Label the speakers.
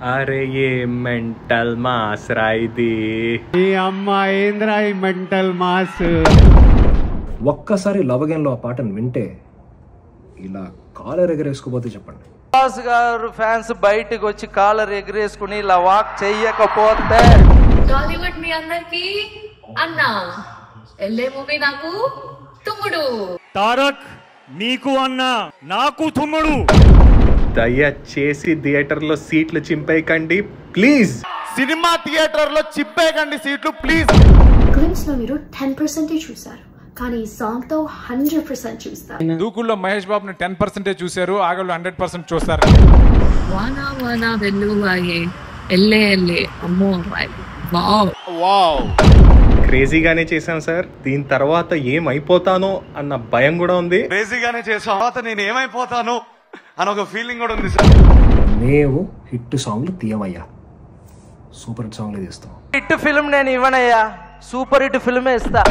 Speaker 1: అరే ఏ mental mass రాయిది
Speaker 2: ఈ అమ్మాయి ఏంద్రా ఈ మెంటల్ మాస్.
Speaker 3: ఒక్కసారి లవ్ అగైన్ లో ఆ పాటను వింటే ఇలా కాలర్ ఎగరేసుకోపోతే చెప్పండి.
Speaker 4: బాస్ గారు ఫ్యాన్స్ బయటకు వచ్చి కాలర్ ఎగరేసుకుని ఇలా వాక్ చెయ్యకపోతే
Speaker 5: టాలీవుడ్ మీ అందరికి అన్న ఎల్లే మూవీ నాకు తుమ్ముడు.
Speaker 6: తారక్ నీకు అన్న నాకు తుమ్ముడు.
Speaker 1: దయచేసి థియేటర్లో సీట్లు చింపేయకండి ప్లీజ్.
Speaker 7: సినిమా థియేటర్లో చింపేయకండి సీట్లు ప్లీజ్.
Speaker 8: గ్లిమ్స్ లో మీరు 10% చూసారు, కానీ ఈ సాంగ్ తో 100% చూస్తారు.
Speaker 9: దూకుల్లో మహేష్ బాబుని 10% చూశారు, ఆగళ్ళు 100% చూస్తారు.
Speaker 5: వానా వానా వెల్లువాయే ఎల్లే ఎల్లే అమ్మో
Speaker 7: వావ్
Speaker 1: క్రేజీగానే చేశాం సార్. దీని తర్వాత ఏమైపోతానో అన్న భయం కూడా ఉంది.
Speaker 7: క్రేజీగానే చేసాం, తర్వాత నేను ఏమైపోతాను అని ఒక ఫీలింగ్ కూడా ఉంది సార్.
Speaker 3: మేము హిట్ సాంగ్లు తీయమయ్యా, సూపర్ హిట్ సాంగ్లు తీస్తాం.
Speaker 4: హిట్ ఫిల్మ్ నేను ఇవ్వనయ్యా, సూపర్ హిట్ ఫిల్మే ఇస్తా.